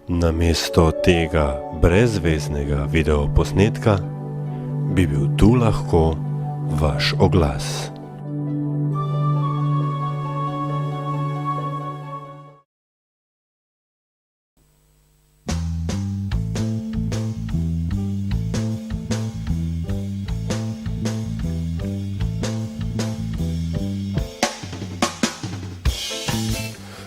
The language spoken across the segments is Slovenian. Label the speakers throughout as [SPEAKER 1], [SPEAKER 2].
[SPEAKER 1] Namesto tega brezveznega videoposnetka bi bil tu lahko vaš oglas.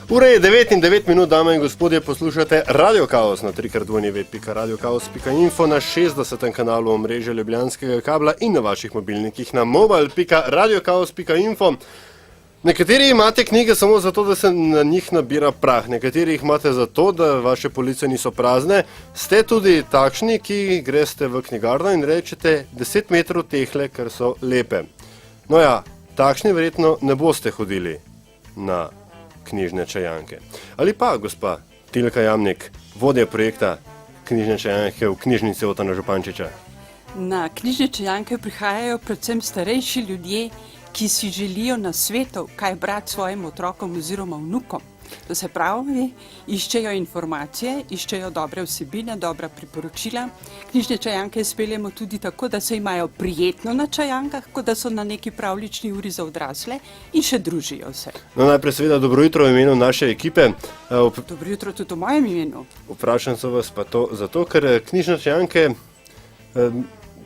[SPEAKER 1] Ura je 9 in 9 minut, dame in gospodje, poslušate Radio Kaos na 3x2.radiokaos.info na 60. kanalu omrežja Ljubljanskega kabla in na vaših mobilnikih na mobile.radiokaos.info. Nekateri imate knjige samo zato, da se na njih nabira prah, nekateri jih imate zato, da vaše police niso prazne. Ste tudi takšni, ki greste v knjigarno in rečete 10 metrov tehle, ker so lepe. No ja, takšni verjetno ne boste hodili na knjižne čajanke. Ali pa, gospa Tilka Jamnik, vodja projekta knjižne čajanke v knjižnici Otona Župančiča?
[SPEAKER 2] Na knjižne čajanke prihajajo predvsem starejši ljudje, ki si želijo nasvetov, kaj brati svojim otrokom oziroma vnukom. To se pravi, iščejo informacije, iščejo dobre vsebine, dobra priporočila. Knjižne čajanke izpeljemo tudi tako, da se imajo prijetno na čajankah, kot da so na neki pravljični uri za odrasle in še družijo se.
[SPEAKER 1] No, najprej seveda dobro jutro v imenu naše ekipe.
[SPEAKER 2] Dobro jutro tudi v mojem imenu.
[SPEAKER 1] Vprašam se vas pa to zato, ker knjižne čajanke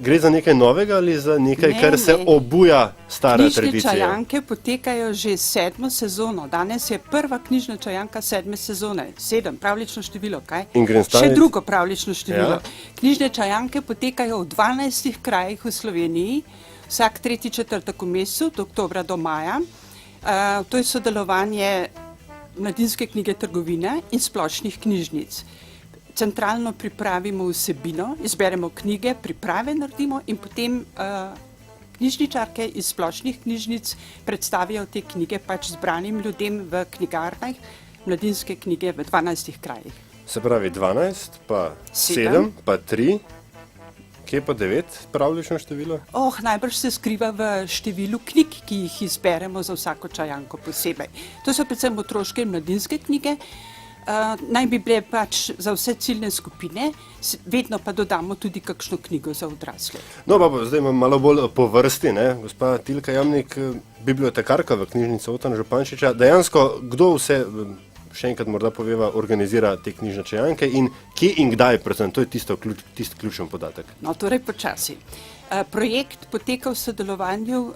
[SPEAKER 1] gre za nekaj novega ali za nekaj, kar se obuja stara tradicija?
[SPEAKER 2] Knjižne čajanke potekajo že 7. sezono. Danes je prva knjižna čajanka 7. sezone. 7, pravlično število, kaj? Še drugo pravlično število. Ja. Knjižne čajanke potekajo v 12 krajih v Sloveniji, vsak 3. četrtek v mesecu, od oktobra do maja. To je sodelovanje Mladinske knjige trgovine in splošnih knjižnic. Centralno pripravimo vsebino, izberemo knjige, priprave naredimo in potem knjižničarke iz splošnih knjižnic predstavijo te knjige pač zbranim ljudem v knjigarnah Mladinske knjige v 12 krajih.
[SPEAKER 1] Se pravi 12, pa 7, pa 3, kje pa 9 pravlično število?
[SPEAKER 2] Najbrž se skriva v številu knjig, ki jih izberemo za vsako čajanko posebej. To so predvsem otroške in mladinske knjige. Naj bi bile pač za vse ciljne skupine, vedno pa dodamo tudi kakšno knjigo za odrasle. No,
[SPEAKER 1] pa zdaj imam malo bolj po vrsti, ne? Gospa Tilka Jamnik, bibliotekarka v knjižnici Otona Župančiča. Dejansko, kdo vse, še enkrat morda poveva, organizira te knjižne čajanke in kje in kdaj, predvsem, to je tisti ključen podatek.
[SPEAKER 2] No, torej počasi. Projekt poteka v sodelovanju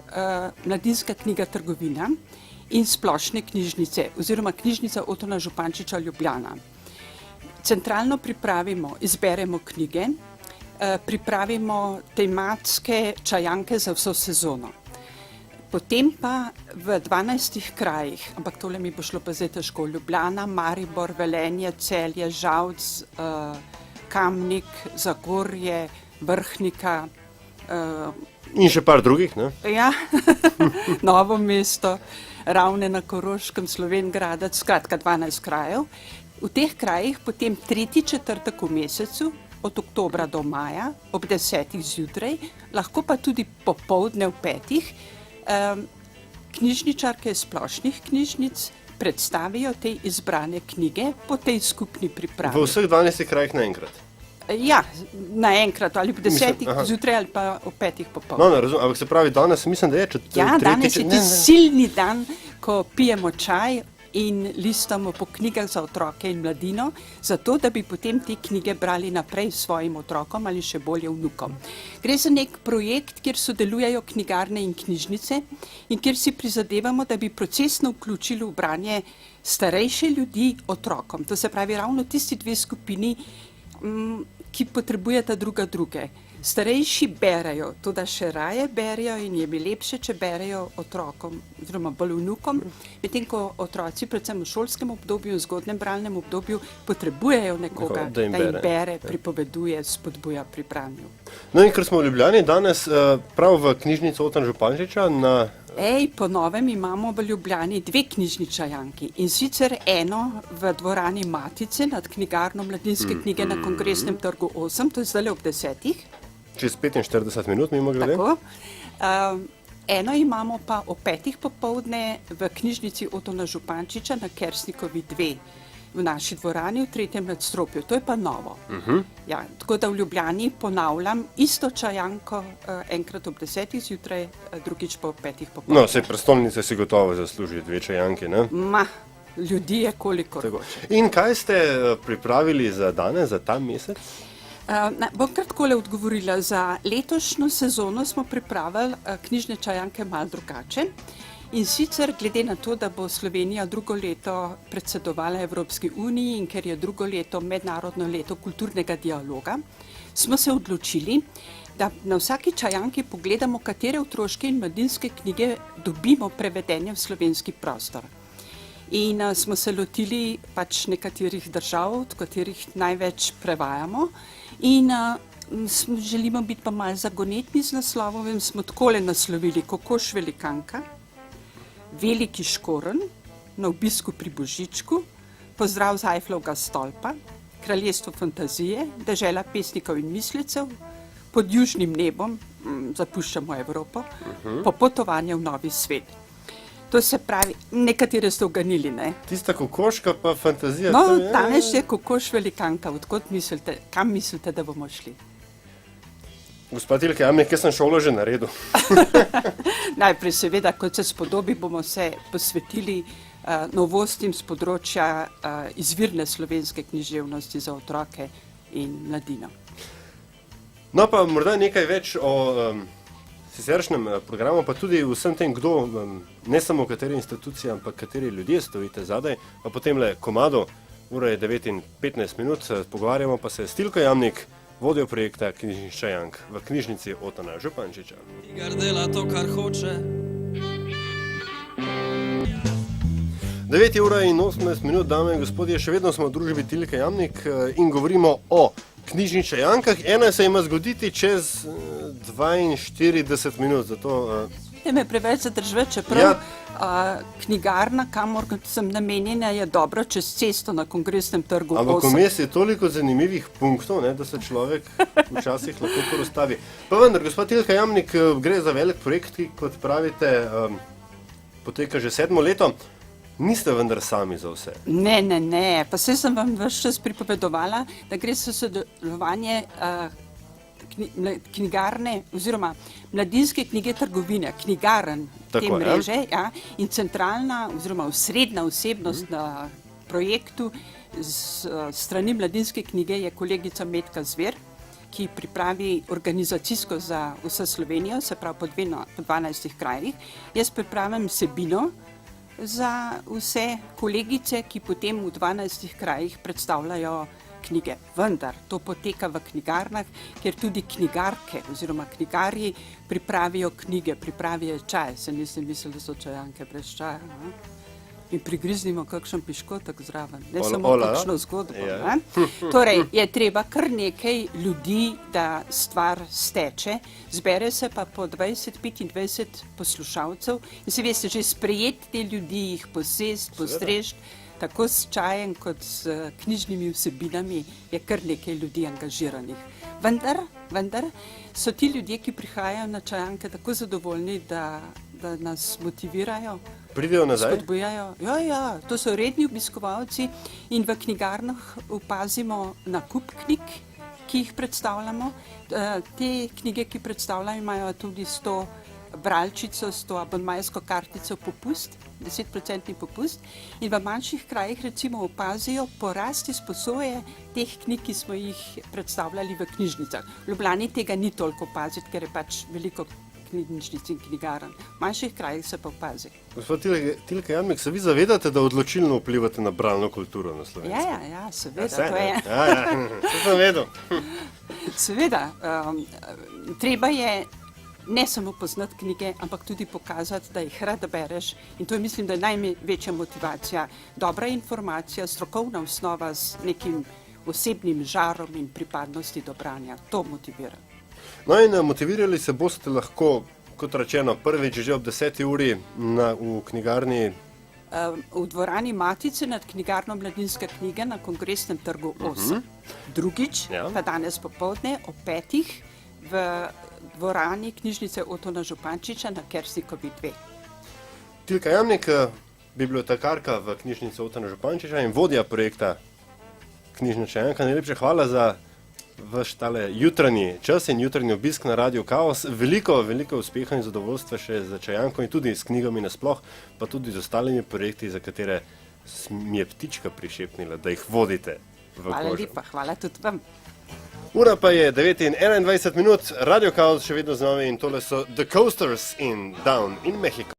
[SPEAKER 2] Mladinska knjiga trgovina in splošne knjižnice oziroma knjižnica Otona Župančiča Ljubljana. Centralno pripravimo, izberemo knjige, pripravimo tematske čajanke za vso sezono. Potem pa v 12 krajih, ampak tole mi bo šlo pa zdaj težko, Ljubljana, Maribor, Velenje, Celje, Žalc, Kamnik, Zagorje, Vrhnika.
[SPEAKER 1] In še par drugih, ne?
[SPEAKER 2] Ja, Novo mesto, Ravne na Koroškem, Slovenj Gradec, skratka 12 krajev. V teh krajih potem 3. četrtek v mesecu, od oktobra do maja, ob 10. zjutraj, lahko pa tudi popoldne v 5. Knjižničarke splošnih knjižnic predstavijo te izbrane knjige po tej skupni pripravi.
[SPEAKER 1] V vseh 12 krajih naenkrat?
[SPEAKER 2] Ja, naenkrat, ali v 10. zjutraj ali pa v 5. popoldne.
[SPEAKER 1] No, ne razumem, ampak se pravi, danes mislim, da je tretji...
[SPEAKER 2] Ja, danes je ti silni dan, ko pijemo čaj in listamo po knjigah za otroke in mladino, zato da bi potem te knjige brali naprej svojim otrokom ali še bolje vnukom. Gre za nek projekt, kjer sodelujejo knjigarne in knjižnice in kjer si prizadevamo, da bi procesno vključili v branje starejše ljudi otrokom. To se pravi ravno tisti dve skupini, ki potrebujeta druga druge. Starejši berejo, to da še raje berejo in je mi lepše, če berejo otrokom, oziroma bolj vnukom, medtem ko otroci, predvsem v šolskem obdobju, v zgodnjem bralnem obdobju, potrebujejo nekoga, da jim bere, pripoveduje, spodbuja pri branju.
[SPEAKER 1] No in ker smo v Ljubljani danes prav v knjižnici Otona Župančiča na...
[SPEAKER 2] Po novem imamo v Ljubljani 2 knjižni čajanki in sicer eno v dvorani Matice nad knjigarno Mladinske knjige na Kongresnem trgu 8, to je zdaj ob 10.
[SPEAKER 1] Čez 45 minut mimo grede.
[SPEAKER 2] Tako. Eno imamo pa o 5. popoldne v knjižnici Otona Župančiča na Kersnikovi 2. v naši dvorani v 3. nadstropju. To je pa novo. Ja, tako da v Ljubljani ponavljam isto čajanko enkrat ob 10. zjutraj, drugič pa ob 5. popoldne.
[SPEAKER 1] No, saj prestolnica si gotovo zasluži 2 čajanke, ne?
[SPEAKER 2] Ljudi je kolikor.
[SPEAKER 1] Tako. In kaj ste pripravili za danes, za ta mesec?
[SPEAKER 2] Bom kar takole odgovorila. Za letošnjo sezono smo pripravili knjižne čajanke malo drugače. In sicer glede na to, da bo Slovenija drugo leto predsedovala Evropski uniji in ker je drugo leto mednarodno leto kulturnega dialoga, smo se odločili, da na vsaki čajanki pogledamo, katere otroške in mladinske knjige dobimo prevedene v slovenski prostor. In smo se lotili pač nekaterih držav, od katerih največ prevajamo. In želimo biti pa malo zagonetni z naslovom in smo takole naslovili Kokoš velikanka, Veliki škoren, Na obisku pri Božičku, Pozdrav z Eifflovega stolpa, Kraljestvo fantazije, Dežela pesnikov in mislecev, Pod južnim nebom, zapuščamo Evropo, Popotovanje v novi svet. To se pravi, nekatere ste uganili, ne?
[SPEAKER 1] Tista kokoška pa fantazija.
[SPEAKER 2] No, danes je Kokoš velikanka. Odkot mislite, kam mislite, da bomo šli?
[SPEAKER 1] Gospod Tilke Jamnik, jaz sem šolo že naredil.
[SPEAKER 2] Najprej seveda, kot se spodobi, bomo se posvetili novostim z področja izvirne slovenske književnosti za otroke in mladino.
[SPEAKER 1] No pa morda nekaj več o siceršnjem programu, pa tudi vsem tem, kdo, ne samo kateri institucije, ampak kateri ljudje stojite zadaj, pa potem le komado, ura je 9:15, pogovarjamo pa se s Tilko Jamnik, vodjo projekta Knjižnih čajank v knjižnici Otona Župančiča.
[SPEAKER 3] Tigar dela to, kar hoče.
[SPEAKER 1] 9:18, dame in gospodje, še vedno smo v družbi Tilke Jamnik in govorimo o knjižnih čajankah. Ena se ima zgoditi čez 42 minut, zato...
[SPEAKER 2] Ne me preveč zadržuje, čeprav knjigarna, kamor sem namenjena, je dobro čez cesto na Kongresnem trgu 8.
[SPEAKER 1] Ampak vmes je toliko zanimivih punktov, ne, da se človek včasih lahko kar ustavi. Pa vendar, gospod Tilka Jamnik, gre za velik projekt, ki, kot pravite, poteka že 7. leto. Niste vendar sami za vse.
[SPEAKER 2] Ne. Pa saj sem vam ves čas pripovedovala, da gre za sodelovanje knjigarne oziroma mladinske knjige trgovine, knjigaren te mreže, ja, in centralna oziroma osrednja osebnost na projektu z strani mladinske knjige je kolegica Metka Zver, ki pripravi organizacijsko za vso Slovenijo, se pravi po 12 krajih. Jaz pripravim vsebino za vse kolegice, ki potem v 12 krajih predstavljajo knjige. Vendar to poteka v knjigarnah, kjer tudi knjigarke oziroma knjigarji pripravijo knjige, pripravijo čaj. Se nisem mislil, da so čajanke brez čaja. Ne? In prigriznimo kakšen piškotek zraven. Ne samo kakšno zgodbo. Ja. Torej, je treba kar nekaj ljudi, da stvar steče. Zbere se pa po 20-25 poslušalcev in se veste, že sprejeti te ljudi, jih posest, postrežiti, tako s čajem kot s knjižnimi vsebinami je kar nekaj ljudi angažiranih. Vendar so ti ljudje, ki prihajajo na čajanke, tako zadovoljni, da nas motivirajo.
[SPEAKER 1] Pridejo nazaj?
[SPEAKER 2] Spodbujajo. Ja, to so redni obiskovalci in v knjigarnah opazimo nakup knjig, ki jih predstavljamo. Te knjige, ki predstavljajo, imajo tudi 100 bralčico, 100 abonmajsko kartico popust, 10% popust in v manjših krajih recimo opazijo porast izposoje teh knjig, ki smo jih predstavljali v knjižnicah. V Ljubljani tega ni toliko opaziti, ker je pač veliko knjižnic in knjigarn. V manjših krajih se pa opazi.
[SPEAKER 1] Gospod Tilka Jamnik, se vi zavedate, da odločilno vplivate na bralno kulturo na Slovensku?
[SPEAKER 2] Ja, seveda, to je.
[SPEAKER 1] To sem vedel.
[SPEAKER 2] Seveda, treba je ne samo poznati knjige, ampak tudi pokazati, da jih rad bereš. In to je, mislim, da je največja motivacija. Dobra informacija, strokovna osnova z nekim osebnim žarom in pripadnosti do branja. To motivira.
[SPEAKER 1] No in motivirali se boste lahko, kot rečeno, prvič že ob 10. uri v knjigarni.
[SPEAKER 2] V dvorani Matice nad knjigarno Mladinske knjige na Kongresnem trgu 8. Drugič, pa danes popoldne ob 5. v dvorani knjižnice Otona Župančiča na Kersnikovi 2.
[SPEAKER 1] Tilka Jamnik, bibliotekarka v knjižnici Otona Župančiča in vodja projekta Knjižna Čajanka. Najlepša hvala za vaš tale jutranji čas in jutranji obisk na Radio Kaos. Veliko uspeha in zadovoljstva še za Čajanko in tudi s knjigami nasploh, pa tudi z ostalimi projekti, za katere mi je ptička prišepnila, da jih vodite v
[SPEAKER 2] Hvala
[SPEAKER 1] kožo.
[SPEAKER 2] lepa, hvala tudi vam.
[SPEAKER 1] Ura pa je 9:21, Radio Kaos še vedno z nami in tole so The Coasters in Down in Mexico.